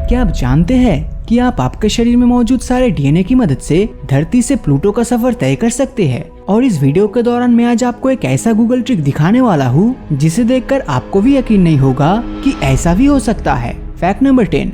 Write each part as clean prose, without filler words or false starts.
क्या आप जानते हैं कि आप आपके शरीर में मौजूद सारे डीएनए की मदद से धरती से प्लूटो का सफर तय कर सकते हैं। और इस वीडियो के दौरान मैं आज आपको एक ऐसा गूगल ट्रिक दिखाने वाला हूँ जिसे देखकर आपको भी यकीन नहीं होगा कि ऐसा भी हो सकता है। फैक्ट नंबर 10,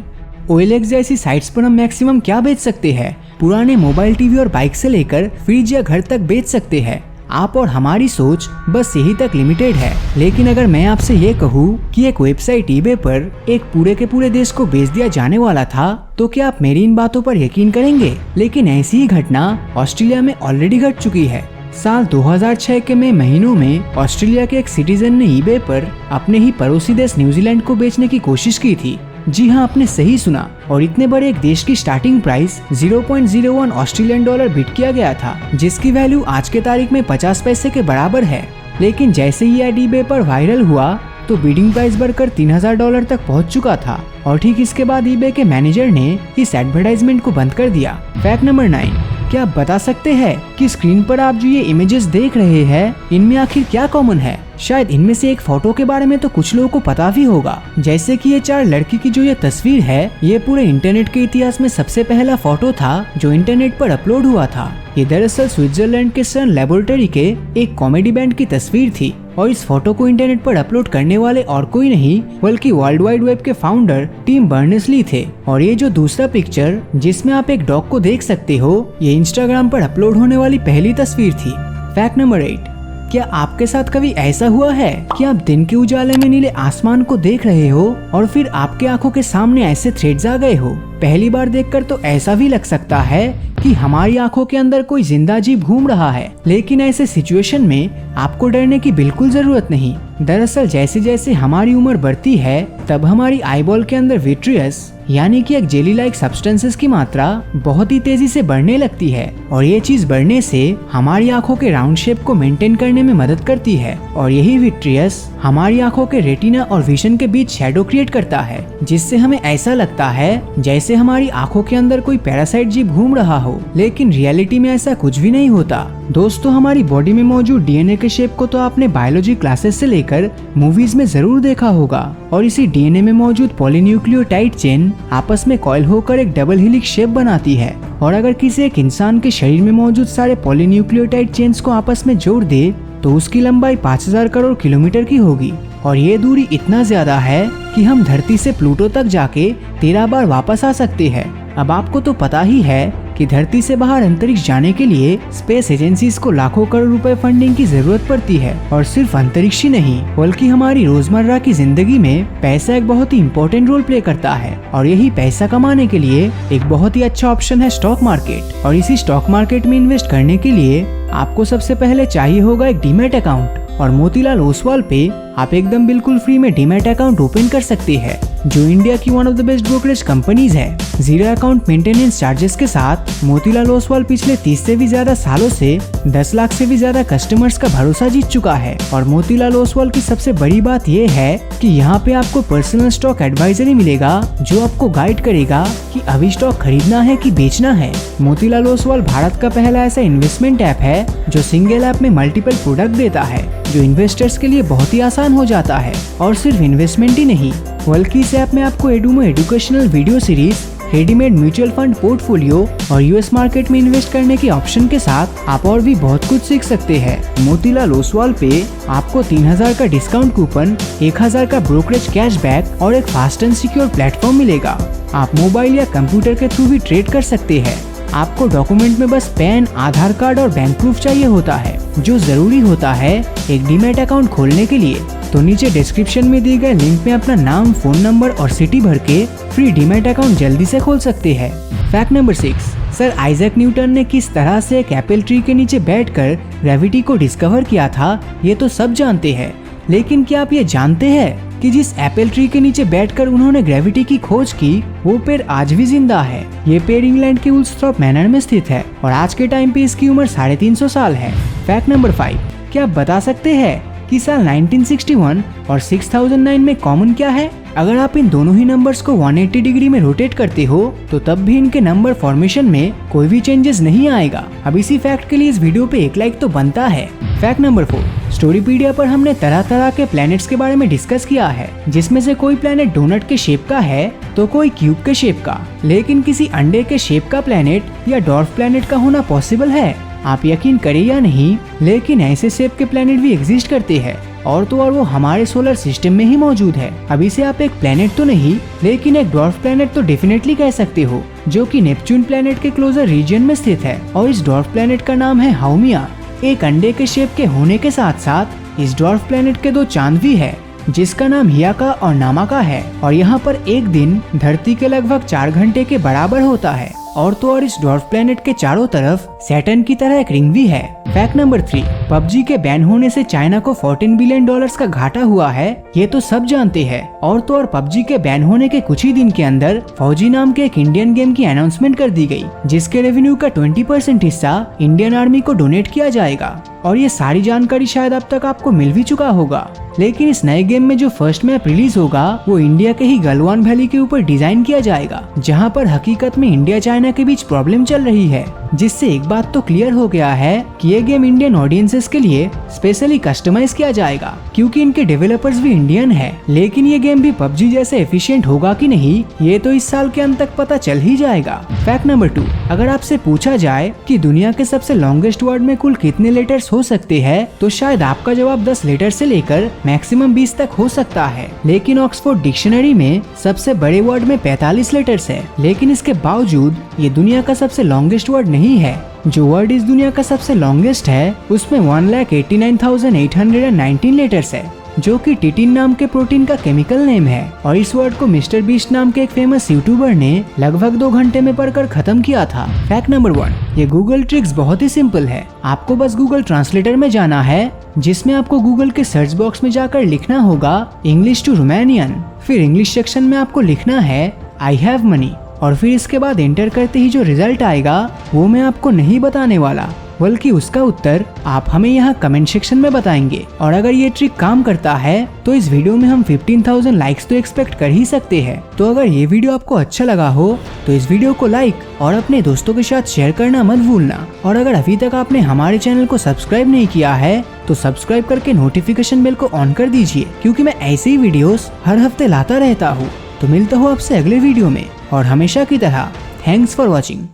OLX जैसी साइट्स पर हम मैक्सिमम क्या बेच सकते हैं? पुराने मोबाइल, टीवी और बाइक से लेकर फ्रिज या घर तक बेच सकते हैं। आप और हमारी सोच बस यही तक लिमिटेड है। लेकिन अगर मैं आपसे ये कहूँ कि एक वेबसाइट eBay पर एक पूरे के पूरे देश को बेच दिया जाने वाला था, तो क्या आप मेरी इन बातों पर यकीन करेंगे? लेकिन ऐसी ही घटना ऑस्ट्रेलिया में ऑलरेडी घट चुकी है। साल 2006 के मई महीनों में ऑस्ट्रेलिया के एक सिटीजन ने eBay पर अपने ही पड़ोसी देश न्यूजीलैंड को बेचने की कोशिश की थी। जी हाँ, आपने सही सुना। और इतने बड़े एक देश की starting price 0.01 Australian dollar bid किया गया था, जिसकी वैल्यू आज के तारीख में 50 पैसे के बराबर है। लेकिन जैसे ही एड eBay पर वायरल हुआ तो बिडिंग प्राइस बढ़कर $3000 तक पहुंच चुका था। और ठीक इसके बाद eBay के मैनेजर ने इस एडवर्टाइजमेंट को बंद कर दिया। फैक्ट नंबर 9, क्या आप बता सकते हैं कि स्क्रीन पर आप जो ये इमेजेस देख रहे हैं इनमें आखिर क्या कॉमन है? शायद इनमें से एक फोटो के बारे में तो कुछ लोगों को पता भी होगा, जैसे कि ये 4 लड़की की जो ये तस्वीर है, ये पूरे इंटरनेट के इतिहास में सबसे पहला फोटो था जो इंटरनेट पर अपलोड हुआ था। ये दरअसल स्विट्जरलैंड के सन लेबोरेटरी के एक कॉमेडी बैंड की तस्वीर थी। और इस फोटो को इंटरनेट पर अपलोड करने वाले और कोई नहीं बल्कि वर्ल्ड वाइड वेब के फाउंडर टिम बर्नर्स-ली थे। और ये जो दूसरा पिक्चर जिसमें आप एक डॉग को देख सकते हो, ये इंस्टाग्राम पर अपलोड होने वाली पहली तस्वीर थी। फैक्ट नंबर 8, क्या आपके साथ कभी ऐसा हुआ है कि आप दिन के उजाले में नीले आसमान को देख रहे हो और फिर आपके आंखों के सामने ऐसे थ्रेड्स आ गए हो? पहली बार देखकर तो ऐसा भी लग सकता है कि हमारी आंखों के अंदर कोई जिंदा जीव घूम रहा है, लेकिन ऐसे सिचुएशन में आपको डरने की बिल्कुल जरूरत नहीं। दरअसल जैसे जैसे हमारी उम्र बढ़ती है तब हमारी आईबॉल के अंदर विट्रियस यानी कि एक जेली लाइक सब्सटेंसेस की मात्रा बहुत ही तेजी से बढ़ने लगती है। और ये चीज बढ़ने से हमारी आंखों के राउंड शेप को मेंटेन करने में मदद करती है। और यही विट्रियस हमारी आंखों के रेटिना और विजन के बीच शैडो क्रिएट करता है, जिससे हमें ऐसा लगता है जैसे हमारी आंखों के अंदर कोई पैरासाइट जीव घूम रहा हो। लेकिन रियलिटी में ऐसा कुछ भी नहीं होता। दोस्तों, हमारी बॉडी में मौजूद डीएनए के शेप को तो आपने बायोलॉजी क्लासेस से लेकर मूवीज में जरूर देखा होगा। और इसी डीएनए में मौजूद पॉलीन्यूक्लियोटाइड चेन आपस में कॉइल होकर एक डबल हेलिक्स शेप बनाती है। और अगर किसी एक इंसान के शरीर में मौजूद सारे पॉलीन्यूक्लियोटाइड चेन्स को आपस में जोड़ दे तो उसकी लंबाई 5000 करोड़ किलोमीटर की होगी। और ये दूरी इतना ज्यादा है कि हम धरती से प्लूटो तक जाके 13 बार वापस आ सकते हैं। अब आपको तो पता ही है कि धरती से बाहर अंतरिक्ष जाने के लिए स्पेस एजेंसीज को लाखों करोड़ रुपए फंडिंग की जरूरत पड़ती है। और सिर्फ अंतरिक्ष ही नहीं बल्कि हमारी रोजमर्रा की जिंदगी में पैसा एक बहुत ही इम्पोर्टेंट रोल प्ले करता है। और यही पैसा कमाने के लिए एक बहुत ही अच्छा ऑप्शन है स्टॉक मार्केट। और इसी स्टॉक मार्केट में इन्वेस्ट करने के लिए आपको सबसे पहले चाहिए होगा एक डीमैट अकाउंट। और मोतीलाल ओसवाल पे आप एकदम बिल्कुल फ्री में डीमैट अकाउंट ओपन कर सकते हैं, जो इंडिया की one of the best brokerage companies है। 0 अकाउंट मेंटेनेंस चार्जेस के साथ मोतीलाल ओसवाल पिछले 30 से भी ज्यादा सालों से 10 लाख से भी ज्यादा कस्टमर्स का भरोसा जीत चुका है। और मोतीलाल ओसवाल की सबसे बड़ी बात यह है कि यहाँ पे आपको पर्सनल स्टॉक एडवाइजरी मिलेगा, जो आपको गाइड करेगा कि अभी स्टॉक खरीदना है कि बेचना है। मोतीलाल ओसवाल भारत का पहला ऐसा इन्वेस्टमेंट ऐप है जो सिंगल ऐप में मल्टीपल प्रोडक्ट देता है, जो इन्वेस्टर्स के लिए बहुत ही आसान हो जाता है। और सिर्फ इन्वेस्टमेंट ही नहीं बल्कि इस ऐप में आपको Edumo educational video series, readymade mutual fund portfolio और यूएस मार्केट में इन्वेस्ट करने के ऑप्शन के साथ आप और भी बहुत कुछ सीख सकते हैं। मोतीलाल ओसवाल पे आपको 3000 का डिस्काउंट कूपन, 1000 का ब्रोकरेज कैशबैक और एक फास्ट एंड सिक्योर प्लेटफॉर्म मिलेगा। आप मोबाइल या कंप्यूटर के थ्रू भी ट्रेड कर सकते हैं। आपको डॉक्यूमेंट में बस पैन, आधार कार्ड और बैंक प्रूफ चाहिए होता है, जो जरूरी होता है एक डीमैट अकाउंट खोलने के लिए। तो नीचे डिस्क्रिप्शन में दिए गए लिंक में अपना नाम, फोन नंबर और सिटी भर के फ्री डीमैट अकाउंट जल्दी से खोल सकते हैं। Fact number 6, sir Isaac Newton ने किस तरह से एक एप्पल ट्री के नीचे बैठकर ग्रेविटी को डिस्कवर किया था, ये तो सब जानते हैं। लेकिन क्या आप ये जानते हैं कि जिस एप्पल ट्री के नीचे बैठकर उन्होंने ग्रेविटी की खोज की, वो पेड़ आज भी जिंदा है। ये पेड़ इंग्लैंड के वुल्सथॉर्प मैनर में स्थित है और आज के टाइम पे इसकी उम्र 350 साल है। फैक्ट नंबर 5, क्या आप बता सकते हैं कि साल 1961 और 6009 में कॉमन क्या है? अगर आप इन दोनों ही नंबर्स को 180 डिग्री में रोटेट करते हो तो तब भी इनके नंबर फॉर्मेशन में कोई भी चेंजेस नहीं आएगा। अब इसी फैक्ट के लिए इस वीडियो पे 1 लाइक तो बनता है। फैक्ट नंबर 4, स्टोरीपीडिया पर हमने तरह तरह के प्लैनेट्स के बारे में डिस्कस किया है, जिसमें से कोई प्लैनेट डोनट के शेप का है तो कोई क्यूब के शेप का, लेकिन किसी अंडे के शेप का प्लैनेट या डॉर्फ प्लैनेट का होना पॉसिबल है। आप यकीन करें या नहीं, लेकिन ऐसे शेप के प्लैनेट भी एग्जिस्ट करते हैं और तो और वो हमारे सोलर सिस्टम में ही मौजूद है। अभी से आप एक प्लैनेट तो नहीं, लेकिन एक डॉर्फ प्लैनेट तो डेफिनेटली कह सकते हो, जो कि नेपच्यून प्लैनेट के क्लोजर रीजन में स्थित है। और इस डॉर्फ प्लैनेट का नाम है हाउमिया। एक अंडे के शेप के होने के साथ साथ इस डॉर्फ प्लैनेट के 2 चांद भी है, जिसका नाम हियाका और नामाका है। और यहाँ पर एक दिन धरती के लगभग 4 घंटे के बराबर होता है। और तो और इस डॉर्फ प्लैनेट के चारों तरफ सैटर्न की तरह एक रिंग भी है। फैक्ट नंबर 3, पबजी के बैन होने से चाइना को $14 बिलियन का घाटा हुआ है, ये तो सब जानते हैं। और तो और पबजी के बैन होने के कुछ ही दिन के अंदर फौजी नाम के एक इंडियन गेम की अनाउंसमेंट कर दी गई, जिसके रेवेन्यू का 20% हिस्सा इंडियन आर्मी को डोनेट किया जाएगा। और ये सारी जानकारी शायद अब तक आपको मिल भी चुका होगा, लेकिन इस नए गेम में जो फर्स्ट मैप रिलीज होगा वो इंडिया के ही गलवान वैली के ऊपर डिजाइन किया जाएगा, जहाँ पर हकीकत में इंडिया चाइना के बीच प्रॉब्लम चल रही है। जिससे एक बात तो क्लियर हो गया है कि ये गेम इंडियन ऑडियंसेस के लिए स्पेशली कस्टमाइज किया जाएगा, क्योंकि इनके डेवलपर्स भी इंडियन है। लेकिन ये गेम भी पबजी जैसे एफिशिएंट होगा कि नहीं, ये तो इस साल के अंत तक पता चल ही जाएगा। फैक्ट नंबर 2, अगर आपसे पूछा जाए कि दुनिया के सबसे लॉन्गेस्ट वर्ड में कुल कितने लेटर्स हो सकते हैं, तो शायद आपका जवाब 10 लेटर से लेकर मैक्सिमम 20 तक हो सकता है। लेकिन ऑक्सफोर्ड डिक्शनरी में सबसे बड़े वर्ड में 45 लेटर्स है। लेकिन इसके बावजूद ये दुनिया का सबसे लॉन्गेस्ट वर्ड नहीं है। जो वर्ड इस दुनिया का सबसे लॉन्गेस्ट है उसमें 1,89,819 लेटर्स है, जो कि टिटिन नाम के प्रोटीन का केमिकल नेम है। और इस वर्ड को मिस्टर बीस्ट नाम के एक फेमस यूट्यूबर ने लगभग 2 घंटे में पढ़कर खत्म किया था। फैक्ट नंबर 1, ये गूगल ट्रिक्स बहुत ही सिंपल है। आपको बस गूगल ट्रांसलेटर में जाना है, जिसमें आपको गूगल के सर्च बॉक्स में जाकर लिखना होगा इंग्लिश टू रोमानियन। फिर इंग्लिश सेक्शन में आपको लिखना है आई हैव मनी, और फिर इसके बाद एंटर करते ही जो रिजल्ट आएगा वो मैं आपको नहीं बताने वाला, बल्कि उसका उत्तर आप हमें यहाँ कमेंट सेक्शन में बताएंगे। और अगर ये ट्रिक काम करता है तो इस वीडियो में हम 15,000 लाइक्स तो एक्सपेक्ट कर ही सकते हैं। तो अगर ये वीडियो आपको अच्छा लगा हो तो इस वीडियो को लाइक और अपने दोस्तों के साथ शेयर करना मत भूलना। और अगर अभी तक आपने हमारे चैनल को सब्सक्राइब नहीं किया है तो सब्सक्राइब करके नोटिफिकेशन बेल को ऑन कर दीजिए, क्योंकि मैं ऐसे ही वीडियोस हर हफ्ते लाता रहता हूँ। तो मिलता हूँ आपसे अगले वीडियो में, और हमेशा की तरह थैंक्स फॉर वॉचिंग।